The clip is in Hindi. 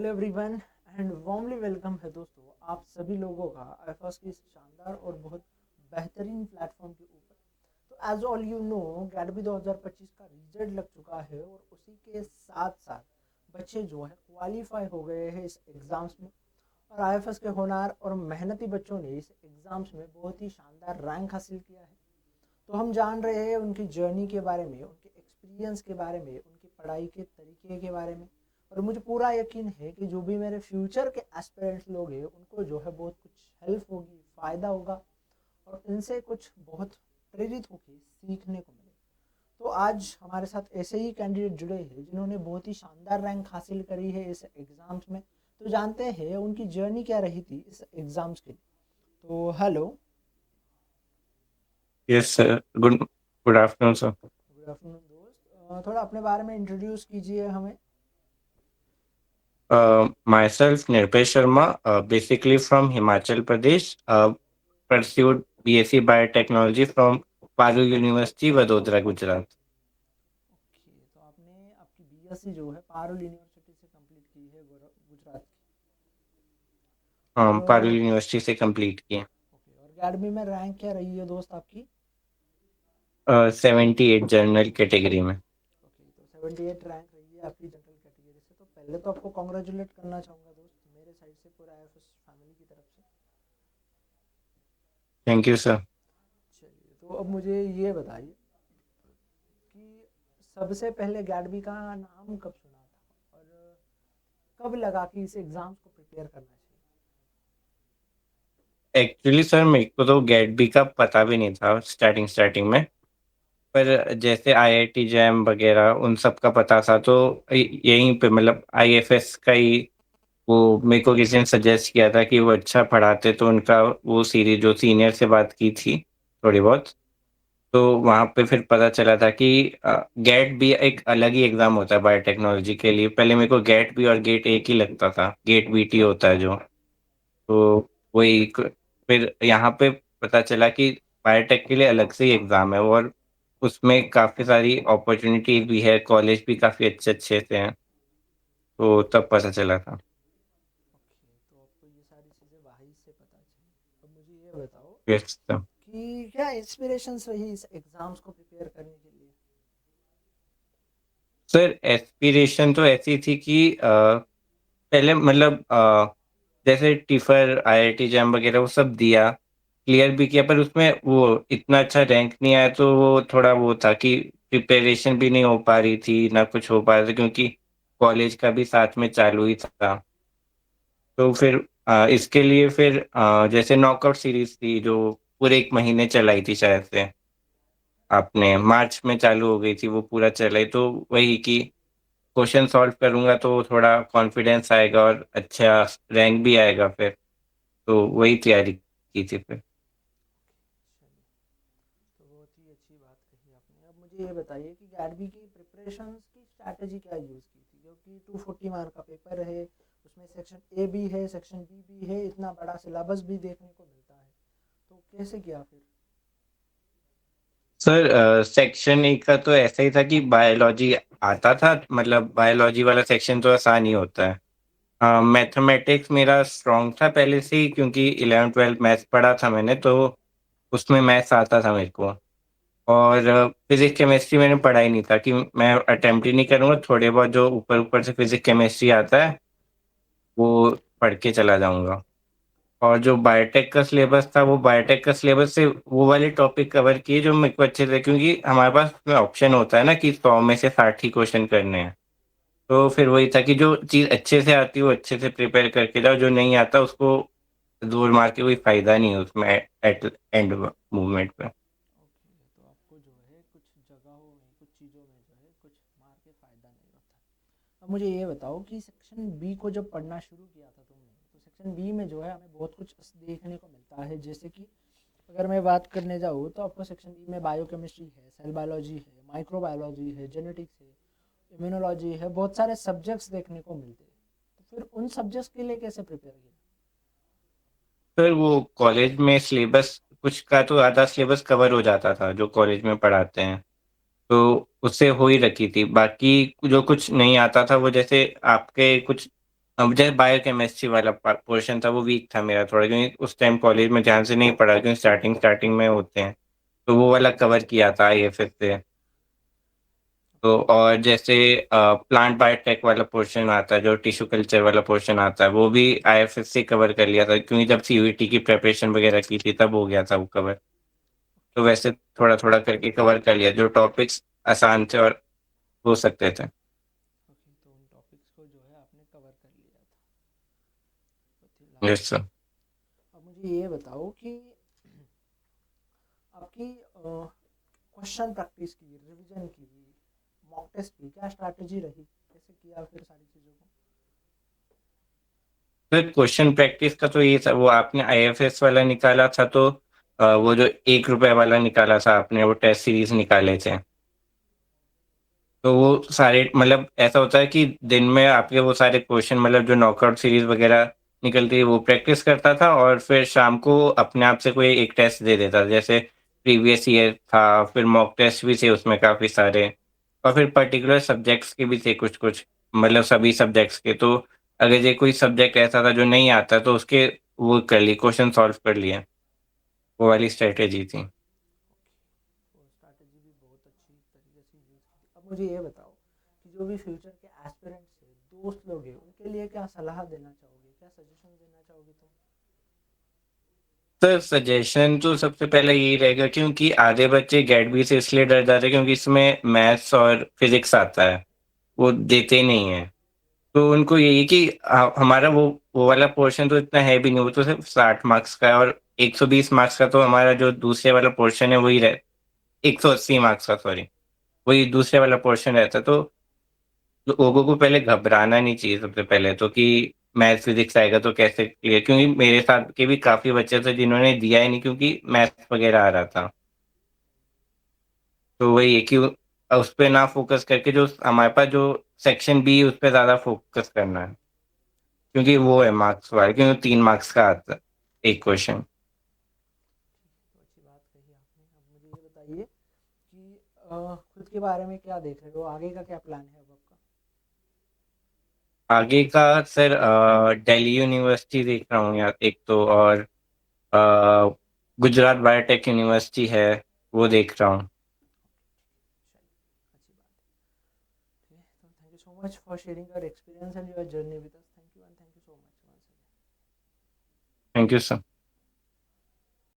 Hello everyone and warmly welcome है दोस्तों आप सभी लोगों का आईफॉस की इस शानदार और बहुत बेहतरीन प्लेटफॉर्म के ऊपर। तो एज ऑल यू नो गैडबी 2025 का रिजल्ट लग चुका है और उसी के साथ साथ बच्चे जो है क्वालिफाई हो गए हैं इस एग्ज़ाम्स में। और आईएफएस के होनहार और मेहनती बच्चों ने इस एग्ज़ाम्स में बहुत ही शानदार रैंक हासिल किया है। तो हम जान रहे हैं उनकी जर्नी के बारे में, उनके एक्सपीरियंस के बारे में, उनकी पढ़ाई के तरीके के बारे में। और मुझे पूरा यकीन है कि जो भी मेरे फ्यूचर के एस्पिरेंट्स लोग हैं उनको जो है बहुत कुछ हेल्प होगी, फ़ायदा होगा और इनसे कुछ बहुत प्रेरित होकर सीखने को मिले। तो आज हमारे साथ ऐसे ही कैंडिडेट जुड़े हैं जिन्होंने बहुत ही शानदार रैंक हासिल करी है इस एग्ज़ाम्स में। तो जानते हैं उनकी जर्नी क्या रही थी इस एग्ज़ाम्स के लिए। तो hello. Yes, sir. Good afternoon, sir. Good afternoon दोस्त, थोड़ा अपने बारे में इंट्रोड्यूस कीजिए हमें। Myself, Nirpesh Sharma, basically from Himachal Pradesh, pursued BSc Biotechnology from Parul University, Vadodara, Gujarat. Okay, तो आपने आपकी बीएससी जो है पारुल यूनिवर्सिटी से कंप्लीट की है गुजरात की। और पारुल यूनिवर्सिटी से कंप्लीट किए। ओके, और अकेडमी में रैंक क्या रही है दोस्त आपकी? 78 जनरल कैटेगरी में। ओके, तो 78 रैंक रही है आपकी जनरल कैटेगरी से। तो पहले तो आपको कॉन्ग्रेचुलेट करना चाहूँगा दोस्त, मेरे साइड से, पूरा आईएफएस फैमिली की तरफ से। Thank you, sir. चलिए, तो अब मुझे ये बताइए कि सबसे पहले गैडबी का नाम कब सुना था और कब लगा कि इस एग्ज़ाम्स को प्रिपेयर करना चाहिए? एक्चुअली सर मेरे को तो गेट बी का पता भी नहीं था स्टार्टिंग स्टार्टिंग में। पर जैसे आईआईटी जैम वगैरह उन सब का पता था, तो यहीं पे मतलब आईएफएस का ही वो मेरे को किसी ने सजेस्ट किया था कि वो अच्छा पढ़ाते, तो उनका वो सीरीज जो सीनियर से बात की थी थोड़ी बहुत, तो वहाँ पे फिर पता चला था कि गेट भी एक अलग ही एग्जाम होता है बायोटेक्नोलॉजी के लिए। पहले मेरे को गेट भी और गेट एक ही लगता था, गेट बीटी होता है जो। तो वही फिर यहाँ पे पता चला कि बायोटेक के लिए अलग से ही एग्जाम है, और उसमें काफ़ी सारी अपॉर्चुनिटीज भी है, कॉलेज भी काफ़ी अच्छे अच्छे से हैं। तो तब पता चला था। ओके, तो आपको ये सारी चीज़ें वहीं से पता चली। अब मुझे ये बताओ यस। कि क्या इंस्पिरेशंस रही इस एग्ज़ाम्स को प्रिपेयर करने के लिए? सर एस्पिरेशन तो ऐसी थी कि पहले मतलब जैसे टिफर आईआईटी जैम वगैरह वो सब दिया, क्लियर भी किया, पर उसमें वो इतना अच्छा रैंक नहीं आया, तो वो थोड़ा वो था कि प्रिपरेशन भी नहीं हो पा रही थी, ना कुछ हो पा रहा था, क्योंकि कॉलेज का भी साथ में चालू ही था। तो फिर इसके लिए फिर जैसे नॉकआउट सीरीज थी जो पूरे एक महीने चलाई थी शायद से, आपने मार्च में चालू हो गई थी, वो पूरा चलाई, तो वही कि क्वेश्चन सॉल्व करूंगा तो थोड़ा कॉन्फिडेंस आएगा और अच्छा रैंक भी आएगा फिर। तो वही तैयारी की थी फिर। चलिए, तो बहुत ही अच्छी बात कही आपने। अब मुझे ये बताइए कि गैडबी की प्रिपरेशंस की स्ट्रैटेजी क्या यूज़ की थी, क्योंकि 240 मार्क का पेपर है, उसमें सेक्शन ए भी है, सेक्शन बी भी है, इतना बड़ा सिलेबस भी देखने को मिलता है। तो कैसे किया फिर? सर सेक्शन ए का तो ऐसा ही था कि बायोलॉजी आता था, मतलब बायोलॉजी वाला सेक्शन तो आसान ही होता है। मैथमेटिक्स मेरा स्ट्रॉन्ग था पहले से ही, क्योंकि 11 12 मैथ्स पढ़ा था मैंने, तो उसमें मैथ्स आता था मेरे को। और फिजिक्स केमिस्ट्री मैंने पढ़ा ही नहीं था, कि मैं अटेम्प्ट ही नहीं करूँगा, थोड़े बहुत जो ऊपर ऊपर से फिजिक्स केमिस्ट्री आता है वो पढ़ के चला जाऊँगा। और जो बायोटेक का सिलेबस था, वो बायोटेक का सिलेबस से वो वाले टॉपिक कवर किए जो मेरे को अच्छे थे, क्योंकि हमारे पास उसमें ऑप्शन होता है ना कि 100 में से 60 ही क्वेश्चन करने हैं। तो फिर वही था कि जो चीज़ अच्छे से आती है वो अच्छे से प्रिपेयर करके जाओ, जो नहीं आता उसको दूर मार के कोई फायदा नहीं है उसमें एट एंड मूवमेंट पे। ओके, तो आपको जो है कुछ जगहों में, कुछ चीज़ों में जो है कुछ मार के फ़ायदा नहीं होता। अब मुझे ये बताओ कि सेक्शन बी को जब पढ़ना शुरू किया था तुमने, तो सेक्शन बी में जो है हमें बहुत कुछ देखने को मिलता है। जैसे कि अगर मैं बात करने जाऊँ तो आपको सेक्शन बी में बायोकेमिस्ट्री है, सेल बायोलॉजी है, माइक्रोबायोलॉजी है, जेनेटिक्स है, इम्यूनोलॉजी है, बहुत सारे सब्जेक्ट्स देखने को मिलते हैं। तो फिर उन सब्जेक्ट्स के लिए कैसे प्रिपेयर किया? फिर वो कॉलेज में सिलेबस कुछ का तो आधा सिलेबस कवर हो जाता था जो कॉलेज में पढ़ाते हैं, तो उससे हो ही रखी थी। बाकी जो कुछ नहीं आता था, वो जैसे आपके कुछ अब जैसे बायोकेमिस्ट्री वाला पोर्शन था वो वीक था मेरा थोड़ा, क्योंकि उस टाइम कॉलेज में ध्यान से नहीं पढ़ा, क्योंकि स्टार्टिंग में होते हैं, तो वो वाला कवर किया था आईएफएस से। तो और जैसे प्लांट बायोटेक वाला पोर्शन आता है, जो टिश्यू कल्चर वाला पोर्शन आता है, वो भी आईएफएस से कवर कर लिया था, क्योंकि जब सीयूईटी की प्रिपरेशन वगैरह की थी तब हो गया था वो कवर। तो वैसे थोड़ा-थोड़ा करके कवर कर लिया, जो टॉपिक्स आसान थे और हो सकते थे। ओके, तो उन टॉपिक्स को जो है आपने कवर कर लिया था। बहुत ही यस लाजवाब। सर। अब मुझे ये बताओ कि आपकी क्वेश्चन प्रैक्टिस की, रिवीजन की, मॉक टेस्ट की क्या स्ट्रैटेजी रही, कैसे किया फिर सारी चीज़ों को? सर क्वेश्चन प्रैक्टिस का तो ये था, वो आपने आईएफएस वाला निकाला था, तो वो जो ₹1 वाला निकाला था आपने, वो टेस्ट सीरीज़ निकाले थे। तो वो सारे मतलब ऐसा होता है कि दिन में आपके वो सारे क्वेश्चन, मतलब जो नॉकआउट सीरीज वगैरह निकलती है वो प्रैक्टिस करता था, और फिर शाम को अपने आप से कोई एक टेस्ट दे देता था, जैसे प्रीवियस ईयर था, फिर मॉक टेस्ट भी थे उसमें काफ़ी सारे, और फिर पर्टिकुलर सब्जेक्ट्स के भी थे कुछ-कुछ, मतलब सभी सब्जेक्ट्स के। तो अगर ये कोई सब्जेक्ट ऐसा था जो नहीं आता तो उसके वो कर लिए, क्वेश्चन सॉल्व कर लिए, वो वाली स्ट्रैटेजी थी। तो स्ट्रैटेजी भी बहुत अच्छी तरीके से यूज़ की। अब मुझे ये बताओ कि जो भी फ्यूचर के एस्पिरेंट्स है, दोस्त लोग हैं, उनके लिए क्या सलाह देना चाहोगे, क्या सजेशन देना चाहोगे तुम? सर सजेशन तो सबसे पहले यही रहेगा, क्योंकि आधे बच्चे गेट बी से इसलिए डर जाते हैं क्योंकि इसमें मैथ्स और फिजिक्स आता है, वो देते ही नहीं है। तो उनको यही कि हमारा वो वाला पोर्शन तो इतना है भी नहीं, वो तो सिर्फ 60 मार्क्स का है, और 120 मार्क्स का तो हमारा जो दूसरे वाला पोर्शन है वही रह 180 मार्क्स का, सॉरी, वही दूसरे वाला पोर्शन रहता है। तो लोगों को पहले घबराना नहीं चाहिए सबसे पहले तो, कि मैथ्स फिजिक्स आएगा तो कैसे क्लियर, क्योंकि मेरे साथ के भी काफ़ी बच्चे थे जिन्होंने दिया ही नहीं क्योंकि मैथ्स वगैरह आ रहा था। तो वही है कि उस पे ना फ़ोकस करके जो हमारे पास जो सेक्शन बी है उस पे ज़्यादा फ़ोकस करना है, क्योंकि वो है मार्क्स वाला, क्योंकि 3 मार्क्स का आता है, एक क्वेश्चन। तो अच्छी बात कही आपने। अब मुझे ये बताइए कि खुद के बारे में क्या देख रहे हो, आगे का क्या प्लान है अब आपका? आगे का सर दिल्ली यूनिवर्सिटी देख रहा हूँ यार एक तो, और गुजरात बायोटेक यूनिवर्सिटी है, वो देख रहा हूँ। चलिए, अच्छी बात है। ठीक है, तो thank you so much for sharing your experience and your journey with us. Thank you and thank you so much once again. Thank you sir.